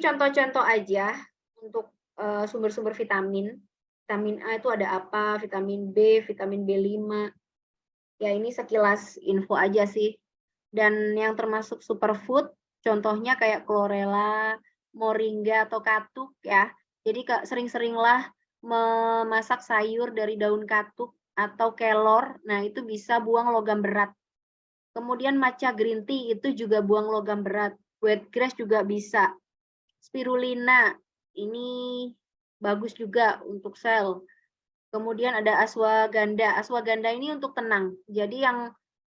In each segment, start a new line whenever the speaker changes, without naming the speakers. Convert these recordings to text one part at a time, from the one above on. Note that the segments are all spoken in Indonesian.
contoh-contoh aja untuk sumber-sumber vitamin. Vitamin A itu ada apa, vitamin B, vitamin B5. Ya ini sekilas info aja sih. Dan yang termasuk superfood, contohnya kayak chlorella, moringa atau katuk ya. Jadi sering-seringlah memasak sayur dari daun katuk atau kelor. Nah, itu bisa buang logam berat. Kemudian matcha green tea itu juga buang logam berat. Wheatgrass juga bisa. Spirulina ini bagus juga untuk sel. Kemudian ada ashwagandha. Ashwagandha ini untuk tenang. Jadi yang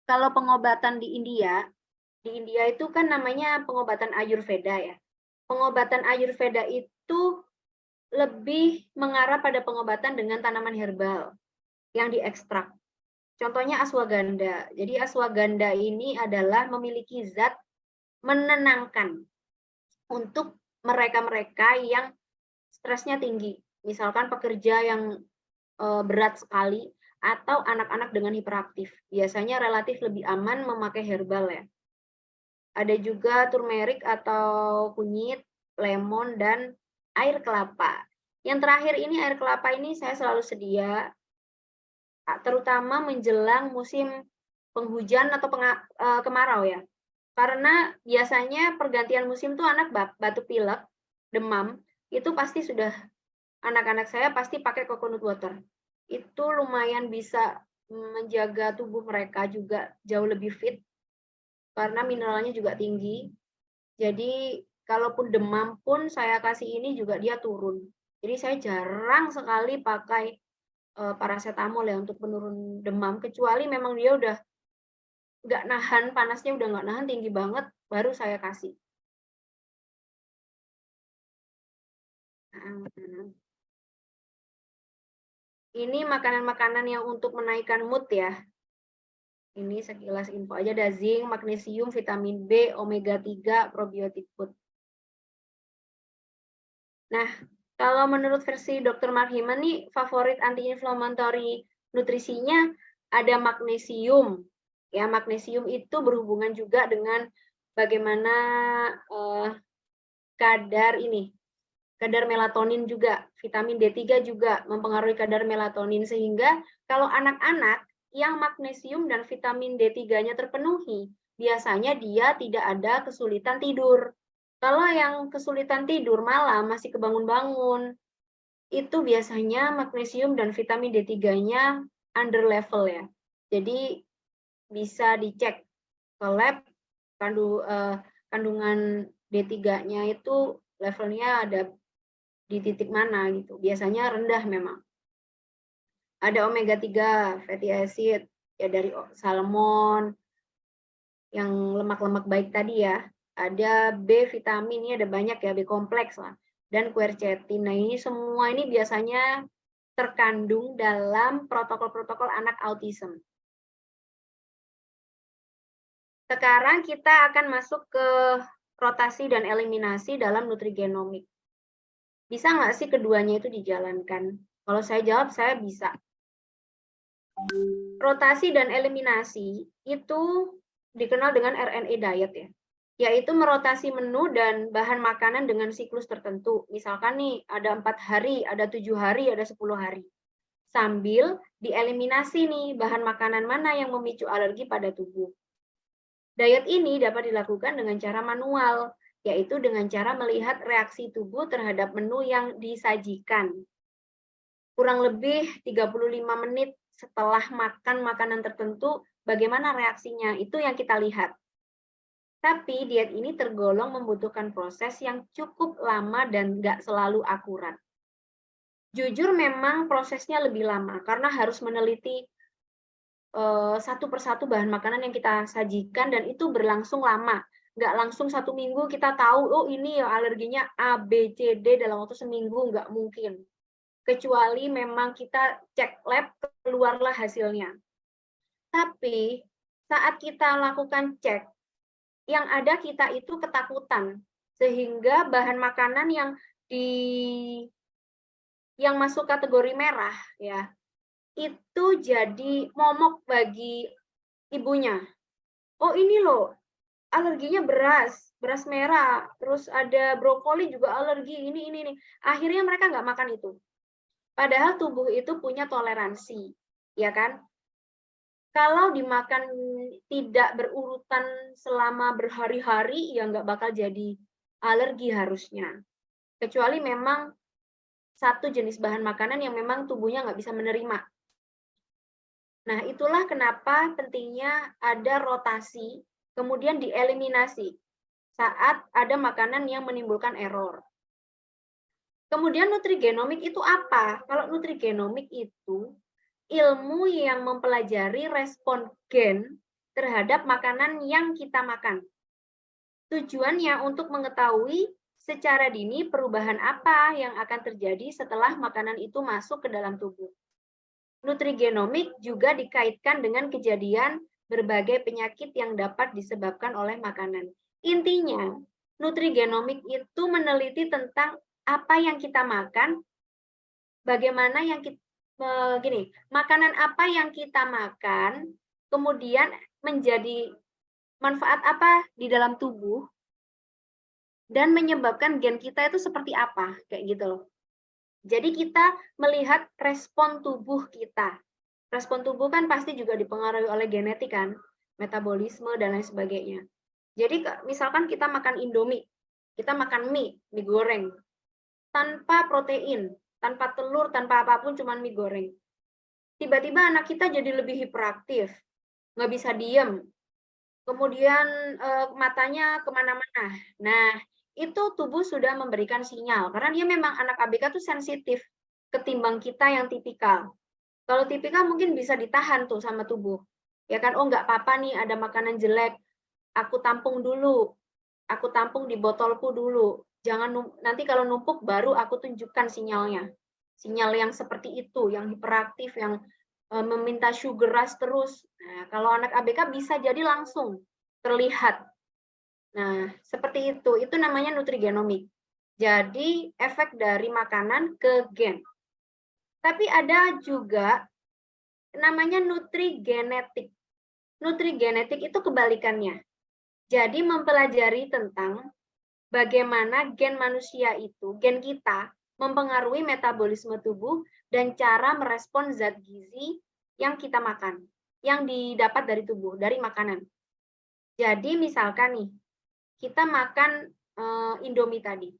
kalau pengobatan di India itu kan namanya pengobatan Ayurveda ya. Pengobatan Ayurveda itu lebih mengarah pada pengobatan dengan tanaman herbal yang diekstrak. Contohnya ashwagandha. Jadi ashwagandha ini adalah memiliki zat menenangkan untuk mereka-mereka yang stresnya tinggi. Misalkan pekerja yang berat sekali atau anak-anak dengan hiperaktif. Biasanya relatif lebih aman memakai herbal ya. Ada juga turmeric atau kunyit, lemon, dan air kelapa. Yang terakhir ini air kelapa ini saya selalu sedia, terutama menjelang musim penghujan atau kemarau ya. Karena biasanya pergantian musim tuh anak batuk pilek, demam, itu pasti sudah anak-anak saya pasti pakai coconut water. Itu lumayan bisa menjaga tubuh mereka juga jauh lebih fit karena mineralnya juga tinggi. Jadi kalaupun demam pun saya kasih ini juga dia turun. Jadi saya jarang sekali pakai paracetamol ya untuk penurun demam, kecuali memang dia udah nggak nahan, panasnya udah nggak nahan, tinggi banget, baru saya kasih. Ini makanan-makanan yang untuk menaikkan mood ya. Ini sekilas info aja, ada zinc, magnesium, vitamin B, omega 3, probiotik food. Nah, kalau menurut versi Dr. Mark Hyman nih, favorit anti-inflammatory nutrisinya ada magnesium. Ya, magnesium itu berhubungan juga dengan bagaimana kadar melatonin juga. Vitamin D3 juga mempengaruhi kadar melatonin, sehingga kalau anak-anak yang magnesium dan vitamin D3-nya terpenuhi, biasanya dia tidak ada kesulitan tidur. Kalau yang kesulitan tidur malam masih kebangun-bangun, itu biasanya magnesium dan vitamin D3-nya under level ya. Jadi bisa dicek ke lab kandungan D3-nya itu levelnya ada di titik mana gitu. Biasanya rendah memang. Ada omega 3 fatty acid ya dari salmon yang lemak-lemak baik tadi ya. Ada B vitamin, ini ada banyak ya, B kompleks lah, dan quercetin. Nah, ini semua ini biasanya terkandung dalam protokol-protokol anak autism. Sekarang kita akan masuk ke rotasi dan eliminasi dalam nutrigenomik. Bisa nggak sih keduanya itu dijalankan? Kalau saya jawab, saya bisa. Rotasi dan eliminasi itu dikenal dengan RNA diet ya, yaitu merotasi menu dan bahan makanan dengan siklus tertentu. Misalkan nih, ada 4 hari, ada 7 hari, ada 10 hari. Sambil dieliminasi nih, bahan makanan mana yang memicu alergi pada tubuh. Diet ini dapat dilakukan dengan cara manual, yaitu dengan cara melihat reaksi tubuh terhadap menu yang disajikan. Kurang lebih 35 menit setelah makan makanan tertentu, bagaimana reaksinya? Itu yang kita lihat. Tapi diet ini tergolong membutuhkan proses yang cukup lama dan nggak selalu akurat. Jujur memang prosesnya lebih lama, karena harus meneliti satu persatu bahan makanan yang kita sajikan, dan itu berlangsung lama. Nggak langsung 1 minggu kita tahu, oh ini ya alerginya A, B, C, D dalam waktu seminggu, nggak mungkin. Kecuali memang kita cek lab, keluarlah hasilnya. Tapi saat kita lakukan cek, yang ada kita itu ketakutan, sehingga bahan makanan yang masuk kategori merah ya, itu jadi momok bagi ibunya. Oh ini loh, alerginya beras merah, terus ada brokoli juga alergi, ini. Akhirnya mereka nggak makan itu. Padahal tubuh itu punya toleransi, ya kan? Kalau dimakan tidak berurutan selama berhari-hari, ya nggak bakal jadi alergi harusnya. Kecuali memang satu jenis bahan makanan yang memang tubuhnya nggak bisa menerima. Nah, itulah kenapa pentingnya ada rotasi, kemudian dieliminasi saat ada makanan yang menimbulkan error. Kemudian nutrigenomik itu apa? Kalau nutrigenomik itu ilmu yang mempelajari respon gen terhadap makanan yang kita makan. Tujuannya untuk mengetahui secara dini perubahan apa yang akan terjadi setelah makanan itu masuk ke dalam tubuh. Nutrigenomik juga dikaitkan dengan kejadian berbagai penyakit yang dapat disebabkan oleh makanan. Intinya, nutrigenomik itu meneliti tentang apa yang kita makan, bagaimana yang kita makanan apa yang kita makan, kemudian menjadi manfaat apa di dalam tubuh, dan menyebabkan gen kita itu seperti apa, kayak gitu loh. Jadi kita melihat respon tubuh kita. Respon tubuh kan pasti juga dipengaruhi oleh genetik kan, metabolisme dan lain sebagainya. Jadi misalkan kita makan Indomie, kita makan mie goreng, tanpa protein, tanpa telur, tanpa apapun, cuman mie goreng. Tiba-tiba anak kita jadi lebih hiperaktif, nggak bisa diem, kemudian matanya kemana-mana. Nah, itu tubuh sudah memberikan sinyal, karena dia memang anak ABK tuh sensitif ketimbang kita yang tipikal. Kalau tipikal mungkin bisa ditahan tuh sama tubuh. Ya kan, oh nggak apa-apa nih ada makanan jelek, aku tampung dulu, aku tampung di botolku dulu. Jangan nanti kalau numpuk baru aku tunjukkan sinyalnya. Sinyal yang seperti itu, yang hiperaktif, yang meminta sugar rush terus. Nah, kalau anak ABK bisa jadi langsung terlihat. Nah, seperti itu. Itu namanya nutrigenomik. Jadi, efek dari makanan ke gen. Tapi ada juga namanya nutrigenetik. Nutrigenetik itu kebalikannya. Jadi, mempelajari tentang bagaimana gen manusia itu, gen kita, mempengaruhi metabolisme tubuh dan cara merespon zat gizi yang kita makan, yang didapat dari tubuh, dari makanan. Jadi misalkan nih, kita makan Indomie tadi.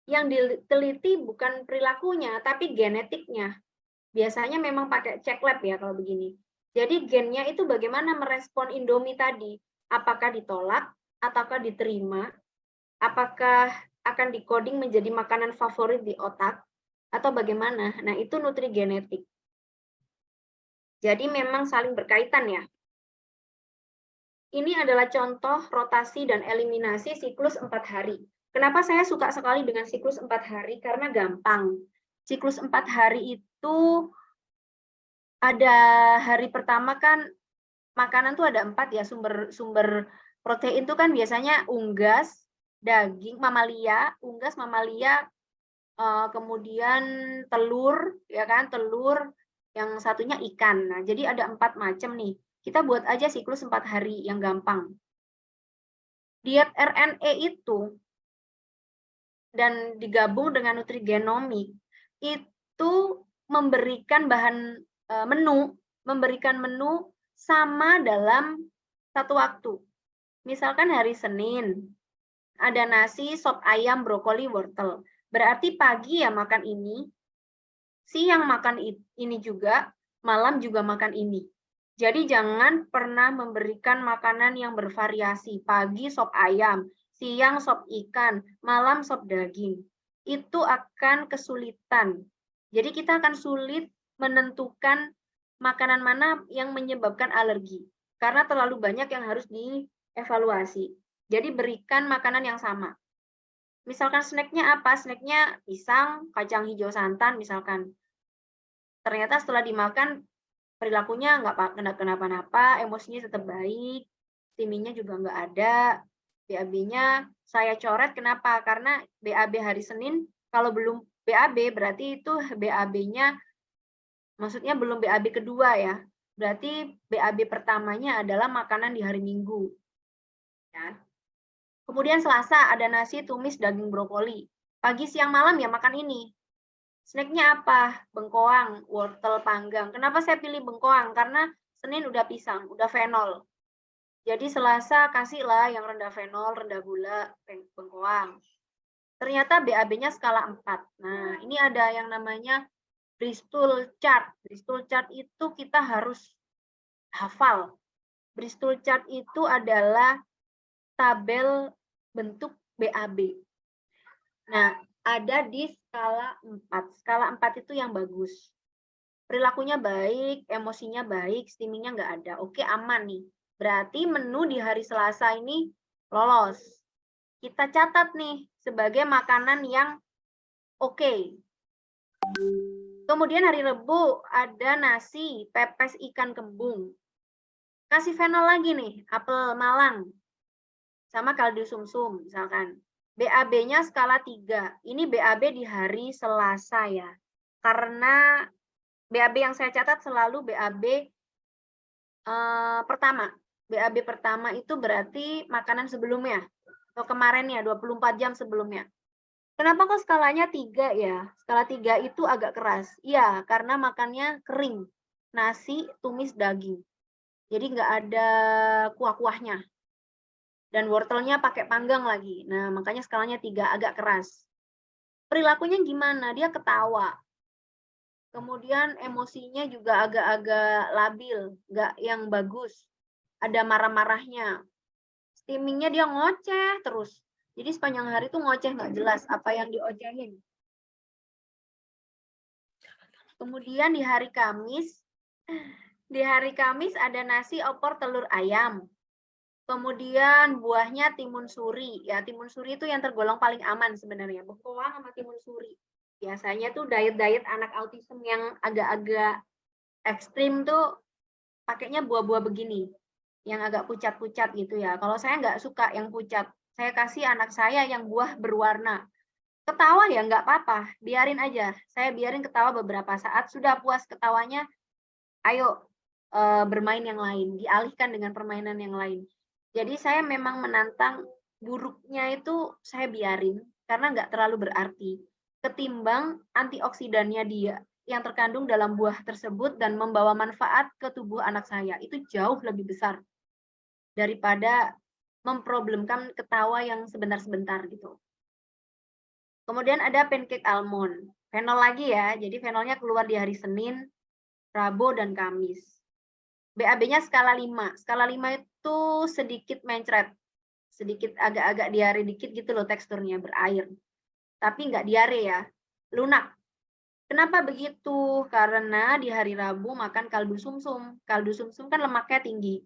Yang diteliti bukan perilakunya, tapi genetiknya. Biasanya memang pakai cek lab ya kalau begini. Jadi gennya itu bagaimana merespon Indomie tadi. Apakah ditolak, ataukah diterima, apakah akan dikoding menjadi makanan favorit di otak, atau bagaimana. Nah, itu nutrigenetik. Jadi memang saling berkaitan ya. Ini adalah contoh rotasi dan eliminasi siklus 4 hari. Kenapa saya suka sekali dengan siklus 4 hari? Karena gampang. Siklus 4 hari itu ada hari pertama kan makanan tuh ada 4 ya, sumber protein itu kan biasanya unggas, daging, mamalia, unggas, mamalia, kemudian telur, ya kan, telur, yang satunya ikan. Nah, jadi ada 4 macam nih. Kita buat aja siklus 4 hari yang gampang. Diet RNA itu dan digabung dengan nutrigenomik itu memberikan memberikan menu sama dalam satu waktu. Misalkan hari Senin ada nasi, sop ayam, brokoli, wortel. Berarti pagi ya makan ini, siang makan ini juga, malam juga makan ini. Jadi jangan pernah memberikan makanan yang bervariasi. Pagi sop ayam, siang sop ikan, malam sop daging. Itu akan kesulitan. Jadi kita akan sulit menentukan makanan mana yang menyebabkan alergi. Karena terlalu banyak yang harus dievaluasi. Jadi berikan makanan yang sama. Misalkan snacknya apa? Snacknya pisang, kacang hijau santan misalkan. Ternyata setelah dimakan perilakunya nggak kenapa-napa, emosinya tetap baik, TIMI-nya juga nggak ada, BAB-nya saya coret. Kenapa? Karena BAB hari Senin, kalau belum BAB berarti itu BAB-nya, maksudnya belum BAB kedua ya, berarti BAB pertamanya adalah makanan di hari Minggu. Ya. Kemudian Selasa ada nasi tumis daging brokoli. Pagi, siang, malam ya makan ini. Snacknya apa? Bengkoang, wortel panggang. Kenapa saya pilih bengkoang? Karena Senin udah pisang, udah fenol. Jadi Selasa kasihlah yang rendah fenol, rendah gula, bengkoang. Ternyata BAB-nya skala 4. Nah, ini ada yang namanya Bristol chart. Bristol chart itu kita harus hafal. Bristol chart itu adalah tabel bentuk BAB. Nah, ada di skala 4. Skala 4 itu yang bagus. Perilakunya baik, emosinya baik, steamingnya nggak ada. Oke, aman nih. Berarti menu di hari Selasa ini lolos. Kita catat nih sebagai makanan yang oke. Kemudian hari Rebu ada nasi, pepes ikan kembung. Kasih fenol lagi nih, apel Malang. Sama kaldu sumsum misalkan. BAB-nya skala 3. Ini BAB di hari Selasa ya. Karena BAB yang saya catat selalu BAB pertama. BAB pertama itu berarti makanan sebelumnya. Atau kemarinnya, 24 jam sebelumnya. Kenapa kok skalanya 3 ya? Skala 3 itu agak keras. Iya, karena makannya kering. Nasi tumis daging. Jadi nggak ada kuah-kuahnya. Dan wortelnya pakai panggang lagi. Nah, makanya skalanya 3, agak keras. Perilakunya gimana? Dia ketawa. Kemudian emosinya juga agak-agak labil, nggak yang bagus. Ada marah-marahnya. Steamingnya dia ngoceh terus. Jadi sepanjang hari tuh ngoceh nggak jelas apa yang diocehin. Kemudian di hari Kamis ada nasi opor telur ayam. Kemudian buahnya timun suri. Ya, timun suri itu yang tergolong paling aman sebenarnya. Bengkoang sama timun suri. Biasanya tuh diet-diet anak autism yang agak-agak ekstrim tuh pakainya buah-buah begini. Yang agak pucat-pucat gitu ya. Kalau saya nggak suka yang pucat. Saya kasih anak saya yang buah berwarna. Ketawa ya nggak apa-apa. Biarin aja. Saya biarin ketawa beberapa saat. Sudah puas ketawanya, ayo bermain yang lain. Dialihkan dengan permainan yang lain. Jadi saya memang menantang buruknya itu saya biarin karena nggak terlalu berarti. Ketimbang antioksidannya dia yang terkandung dalam buah tersebut dan membawa manfaat ke tubuh anak saya itu jauh lebih besar daripada memproblemkan ketawa yang sebentar-sebentar gitu. Kemudian ada pancake almond. Fenol lagi ya, jadi fenolnya keluar di hari Senin, Rabu, dan Kamis. BAB-nya skala 5. Skala 5 itu sedikit mencret. Sedikit agak-agak diare dikit gitu loh teksturnya, berair. Tapi nggak diare ya, lunak. Kenapa begitu? Karena di hari Rabu makan kaldu sumsum. Kaldu sumsum kan lemaknya tinggi.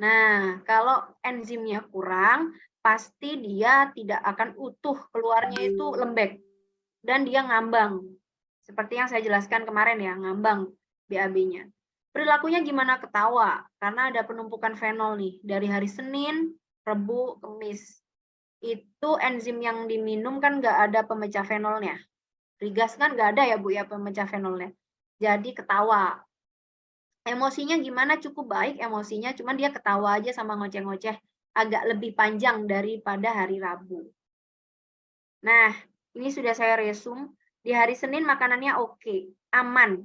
Nah, kalau enzimnya kurang, pasti dia tidak akan utuh, keluarnya itu lembek. Dan dia ngambang. Seperti yang saya jelaskan kemarin ya, ngambang BAB-nya. Perilakunya gimana? Ketawa, karena ada penumpukan fenol nih. Dari hari Senin, Rebu, Kamis. Itu enzim yang diminum kan nggak ada pemecah fenolnya. Rigas kan nggak ada ya Bu ya pemecah fenolnya. Jadi ketawa. Emosinya gimana? Cukup baik emosinya, cuman dia ketawa aja sama ngoceh-ngoceh. Agak lebih panjang daripada hari Rabu. Nah, ini sudah saya resume. Di hari Senin makanannya oke, aman.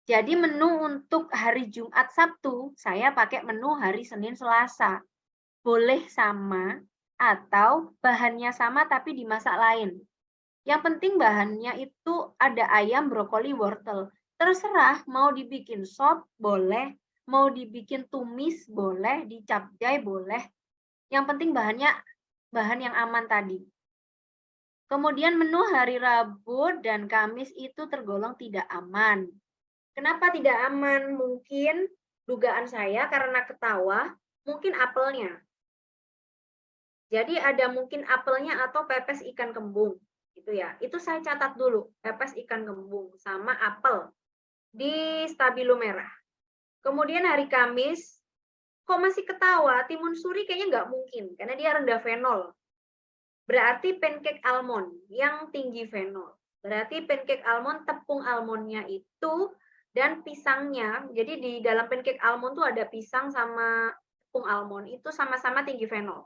Jadi menu untuk hari Jumat Sabtu, saya pakai menu hari Senin Selasa. Boleh sama atau bahannya sama tapi dimasak lain. Yang penting bahannya itu ada ayam, brokoli, wortel. Terserah mau dibikin sop boleh, mau dibikin tumis boleh, dicapjai boleh. Yang penting bahannya bahan yang aman tadi. Kemudian menu hari Rabu dan Kamis itu tergolong tidak aman. Kenapa tidak aman? Mungkin dugaan saya karena ketawa, mungkin apelnya. Jadi ada mungkin apelnya atau pepes ikan kembung, gitu ya. Itu saya catat dulu, pepes ikan kembung sama apel di stabilo merah. Kemudian hari Kamis, kok masih ketawa? Timun suri kayaknya nggak mungkin, karena dia rendah fenol. Berarti pancake almond yang tinggi fenol. Berarti pancake almond, tepung almondnya itu dan pisangnya, jadi di dalam pancake almond tuh ada pisang sama tepung almond, itu sama-sama tinggi fenol.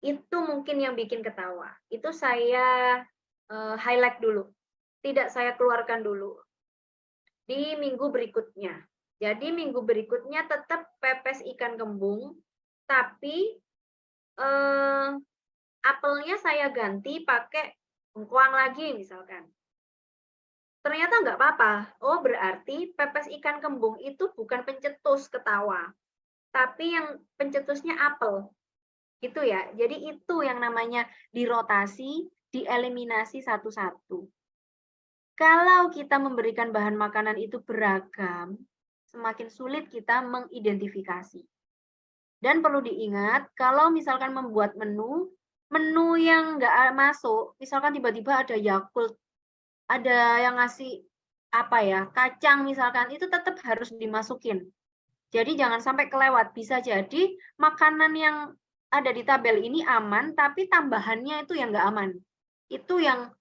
Itu mungkin yang bikin ketawa. Itu saya highlight dulu. Tidak saya keluarkan dulu di minggu berikutnya. Jadi minggu berikutnya tetap pepes ikan kembung, tapi apelnya saya ganti pakai bengkoang lagi misalkan. Ternyata nggak apa-apa. Oh, berarti pepes ikan kembung itu bukan pencetus ketawa, tapi yang pencetusnya apel. Gitu ya. Jadi itu yang namanya dirotasi, dieliminasi satu-satu. Kalau kita memberikan bahan makanan itu beragam, semakin sulit kita mengidentifikasi. Dan perlu diingat, kalau misalkan membuat menu yang nggak masuk, misalkan tiba-tiba ada Yakult, ada yang ngasih apa ya, kacang misalkan, itu tetap harus dimasukin. Jadi jangan sampai kelewat. Bisa jadi makanan yang ada di tabel ini aman, tapi tambahannya itu yang nggak aman. Itu yang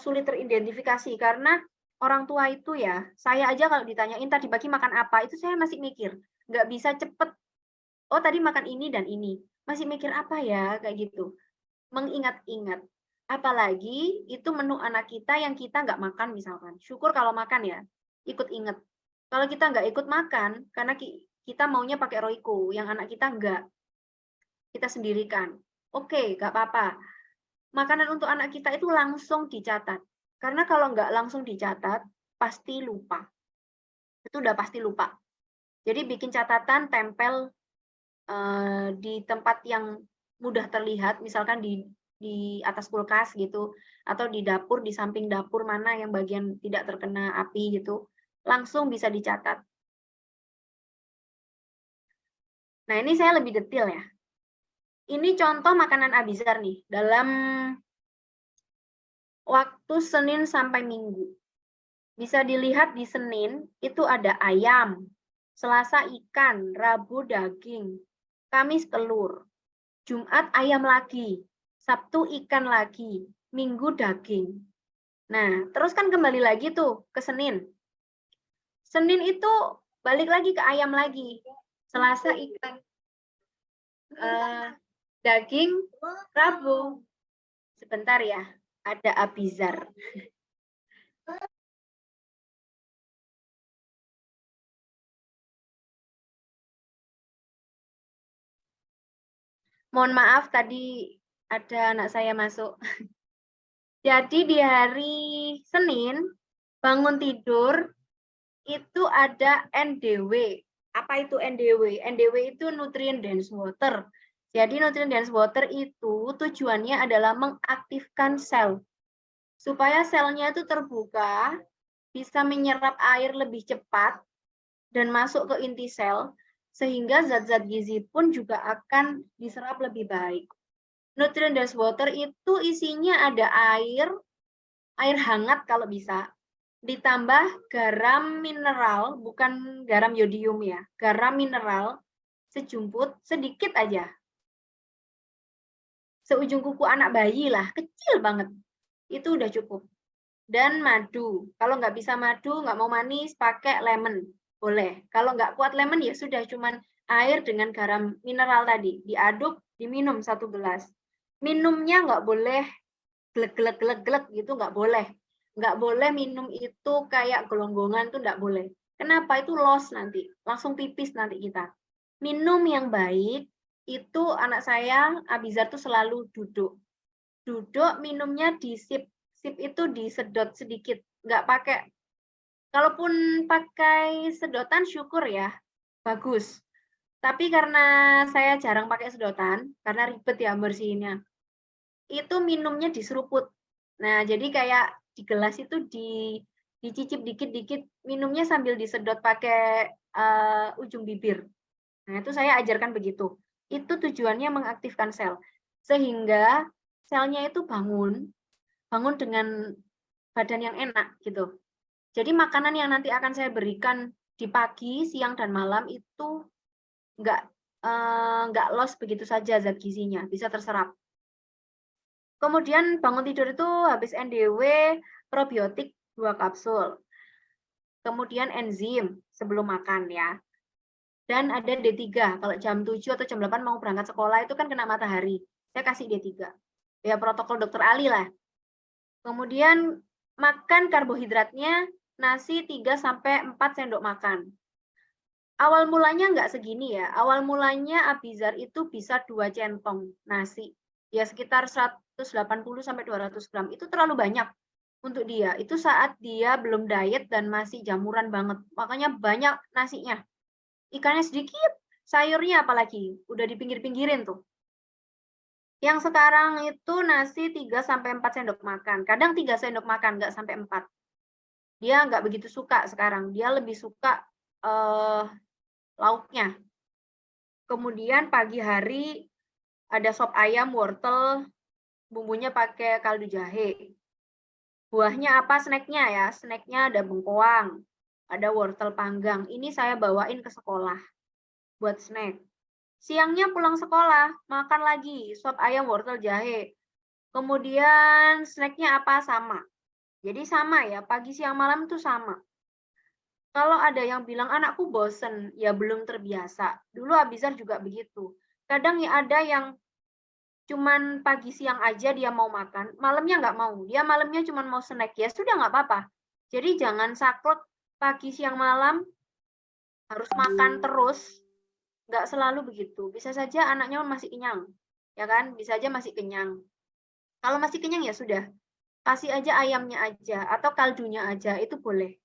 sulit teridentifikasi karena orang tua itu ya, saya aja kalau ditanyain tadi pagi makan apa, itu saya masih mikir, nggak bisa cepet, oh tadi makan ini dan ini, masih mikir apa ya, kayak gitu. Mengingat-ingat, apalagi itu menu anak kita yang kita nggak makan misalkan, syukur kalau makan ya, ikut inget. Kalau kita nggak ikut makan, karena kita maunya pakai Royco, yang anak kita nggak, kita sendirikan. Oke, nggak apa-apa. Makanan untuk anak kita itu langsung dicatat. Karena kalau nggak langsung dicatat, pasti lupa. Itu udah pasti lupa. Jadi bikin catatan, tempel di tempat yang mudah terlihat, misalkan di atas kulkas gitu, atau di dapur, di samping dapur mana yang bagian tidak terkena api gitu, langsung bisa dicatat. Nah, ini saya lebih detail ya. Ini contoh makanan Abizar nih, dalam waktu Senin sampai Minggu. Bisa dilihat di Senin, itu ada ayam, Selasa ikan, Rabu daging, Kamis telur, Jumat ayam lagi, Sabtu ikan lagi, Minggu daging. Nah, terus kan kembali lagi tuh ke Senin. Senin itu balik lagi ke ayam lagi, Selasa ikan, daging, Rabu. Sebentar ya, ada Abizar. Mohon maaf tadi ada anak saya masuk. Jadi di hari Senin bangun tidur itu ada NDW. Apa itu NDW? NDW itu nutrient dense water. Jadi nutrient dense water itu tujuannya adalah mengaktifkan sel. Supaya selnya itu terbuka, bisa menyerap air lebih cepat dan masuk ke inti sel, sehingga zat-zat gizi pun juga akan diserap lebih baik. Nutrient dense water itu isinya ada air hangat kalau bisa, ditambah garam mineral, bukan garam yodium ya, garam mineral sejumput, sedikit aja. Seujung kuku anak bayi lah, kecil banget. Itu udah cukup. Dan madu. Kalau nggak bisa madu, nggak mau manis, pakai lemon. Boleh. Kalau nggak kuat lemon, ya sudah, cuman air dengan garam mineral tadi. Diaduk, diminum 1 gelas. Minumnya nggak boleh glek-glek gitu, nggak boleh. Nggak boleh minum itu kayak gelonggongan, tuh nggak boleh. Kenapa? Itu loss nanti. Langsung pipis nanti kita. Minum yang baik, itu anak saya, Abizar tuh selalu duduk. Duduk, minumnya di sip. Sip itu disedot sedikit. Nggak pakai. Kalaupun pakai sedotan, syukur ya. Bagus. Tapi karena saya jarang pakai sedotan, karena ribet ya bersihinnya, itu minumnya diseruput. Nah, jadi kayak di gelas itu dicicip dikit-dikit, minumnya sambil disedot pakai ujung bibir. Nah, itu saya ajarkan begitu. Itu tujuannya mengaktifkan sel. Sehingga selnya itu bangun dengan badan yang enak gitu. Jadi makanan yang nanti akan saya berikan di pagi, siang, dan malam itu nggak loss begitu saja zat gizinya, bisa terserap. Kemudian bangun tidur itu habis NDW, probiotik 2 kapsul. Kemudian enzim sebelum makan ya. Dan ada D3, kalau jam 7 atau jam 8 mau berangkat sekolah itu kan kena matahari. Saya kasih dia 3. Ya protokol dokter Ali lah. Kemudian makan karbohidratnya nasi 3 sampai 4 sendok makan. Awal mulanya nggak segini ya. Awal mulanya Abizar itu bisa 2 centong nasi. Ya sekitar 180 sampai 200 gram. Itu terlalu banyak untuk dia. Itu saat dia belum diet dan masih jamuran banget. Makanya banyak nasinya. Ikannya sedikit, sayurnya apalagi. Udah dipinggir-pinggirin tuh. Yang sekarang itu nasi 3 sampai 4 sendok makan. Kadang 3 sendok makan, nggak sampai 4. Dia nggak begitu suka sekarang. Dia lebih suka lauknya. Kemudian pagi hari ada sop ayam wortel, bumbunya pakai kaldu jahe. Buahnya apa snacknya ya? Snacknya ada bengkoang, ada wortel panggang. Ini saya bawain ke sekolah buat snack. Siangnya pulang sekolah, makan lagi sop ayam wortel jahe. Kemudian snacknya apa? Sama. Jadi sama ya, pagi siang malam itu sama. Kalau ada yang bilang anakku bosen, ya belum terbiasa. Dulu Abizar juga begitu. Kadang ya ada yang cuman pagi siang aja dia mau makan, malamnya nggak mau. Dia malamnya cuman mau snack, ya sudah nggak apa-apa. Jadi jangan saklek pagi siang malam harus makan terus. Nggak selalu begitu. Bisa saja anaknya masih kenyang, ya kan? Bisa aja masih kenyang. Kalau masih kenyang ya sudah, kasih aja ayamnya aja atau kaldunya aja, itu boleh.